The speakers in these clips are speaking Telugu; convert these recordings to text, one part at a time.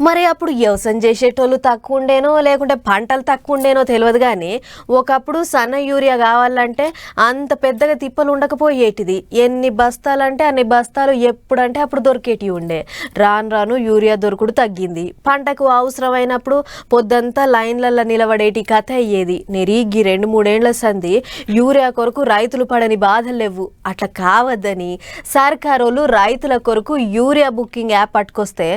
మరి అప్పుడు వ్యవసాయం చేసేటోళ్ళు తక్కువ ఉండేనో లేకుంటే పంటలు తక్కువ ఉండేనో తెలియదు కానీ ఒకప్పుడు సన్న యూరియా కావాలంటే అంత పెద్దగా తిప్పలు ఉండకపోయేటిది. ఎన్ని బస్తాలంటే అన్ని బస్తాలు ఎప్పుడంటే అప్పుడు దొరికేటివి ఉండే. రాను రాను యూరియా దొరుకుడు తగ్గింది. పంటకు అవసరమైనప్పుడు పొద్దంతా లైన్లలో నిలబడేటి కథ అయ్యేది. నెరిగి 2-3 ఏళ్ల సంది యూరియా కొరకు రైతులు పడని బాధలు లేవు. అట్లా కావద్దని సర్కారోళ్ళు రైతుల కొరకు యూరియా బుకింగ్ యాప్ పట్టుకొస్తే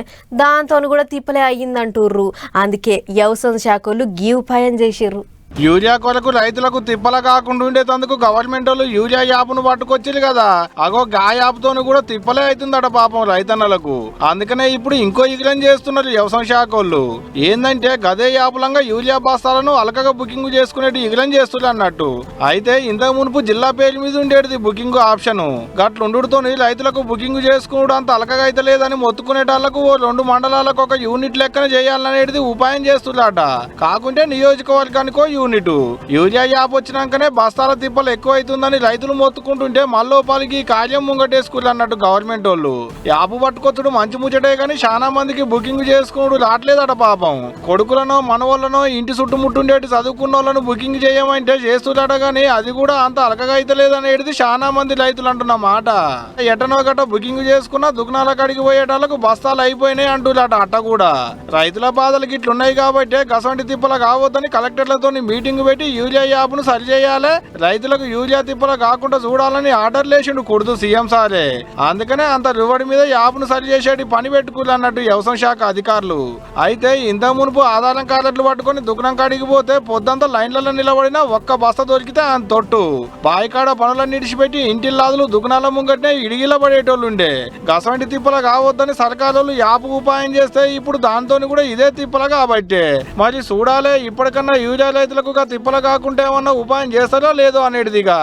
దాంతో కూడా తిప్పలే అయ్యిందంటుర్రు. అందుకే వ్యవసాయ శాఖలు గీ ఉపాయం చేసిర్రు. యూరియా కొరకు రైతులకు తిప్పల కాకుండా ఉండేందుకు గవర్నమెంట్ వాళ్ళు యూరియా యాప్ను పట్టుకొచ్చింది కదా. అగో గా యాప్తో కూడా తిప్పలే అవుతుందట పాపం రైతన్నలకు. అందుకనే ఇప్పుడు ఇంకో ఇగ్రం చేస్తున్నారు వ్యవసాయ శాఖ వాళ్ళు. ఏందంటే గదే యాపులంగా యూరియా బస్తాలను అలకగా బుకింగ్ చేసుకునేది ఇగ్రం చేస్తున్నారు అన్నట్టు. అయితే ఇంతకు మునుపు జిల్లా పేరు మీద ఉండేది బుకింగ్ ఆప్షన్. గట్లుండుతో రైతులకు బుకింగ్ చేసుకున్నాడు అంత అలకగా అయితే లేదని మొత్తుకునేటాళ్లకు 2 మండలాలకు ఒక యూనిట్ లెక్కన చేయాలనేది ఉపాయం చేస్తున్నారట. కాకుంటే నియోజకవర్గానికో యూరియా యాప్ వచ్చినాకనే బస్తాల తిప్పలు ఎక్కువ అవుతుందని రైతులు మొత్తుకుంటుంటే మళ్ళోపాలికి కార్యం ముంగటేసుకున్నారు అన్నట్టు గవర్నమెంట్ వాళ్ళు. యాప్ పట్టుకొచ్చుడు మంచి ముచ్చటే గానీ చాలా మందికి బుకింగ్ చేసుకున్నాడు రావట్లేదట పాపం. కొడుకులనో మనవాళ్ళనో ఇంటి చుట్టుముట్టుండేటి చదువుకున్న వాళ్ళను బుకింగ్ చేయమంటే చేస్తున్నారట గానీ అది కూడా అంత అలకగా అయితే లేదనేది చాలా మంది రైతులు అంటున్న మాట. ఎటనో గట్ట బుకింగ్ చేసుకున్న దుకాణాల కాడికి పోయేటాలకు బస్తాలు అయిపోయినాయి అంటున్నారట. అట్ట కూడా రైతుల బాధలకి ఇట్లున్నాయి కాబట్టి గసంటి తిప్పలు కావద్దని కలెక్టర్లతో మీటింగ్ పెట్టి యూరియా యాప్ను సరిచేయాలి, రైతులకు యూరియా తిప్పలు కాకుండా చూడాలని ఆర్డర్ లేచిండు కొడుతూ సీఎం సారే. అందుకనే అంత రువడి మీద యాప్ను సరిచేసేటి పని పెట్టుకుని అన్నట్టు వ్యవసాయ శాఖ అధికారులు. అయితే ఇంత మునుపు ఆధారం కార్డులు పట్టుకుని దుకాణం కాడికి పోతే పొద్దంతా లైన్లలో నిలబడినా ఒక్క బస్తా దొరికితే అంత తొట్టు. బాయికాడ పనులను ఇడిచిపెట్టి ఇంటిల్లాదులు దుకాణాల ముంగట్నే ఇడిగిల పడేటోళ్ళు ఉండే. గసంటి తిప్పలు కావద్దని సర్కారు యాప్ ఉపాయం చేస్తే ఇప్పుడు దాంతో కూడా ఇదే తిప్పలు కాబట్టి మరి చూడాలి ఇప్పటికన్నా యూరియా రైతులకు తిప్పలు కాకుండా ఏమన్నా ఉపాయం చేస్తారో లేదో అనేటిదిగా.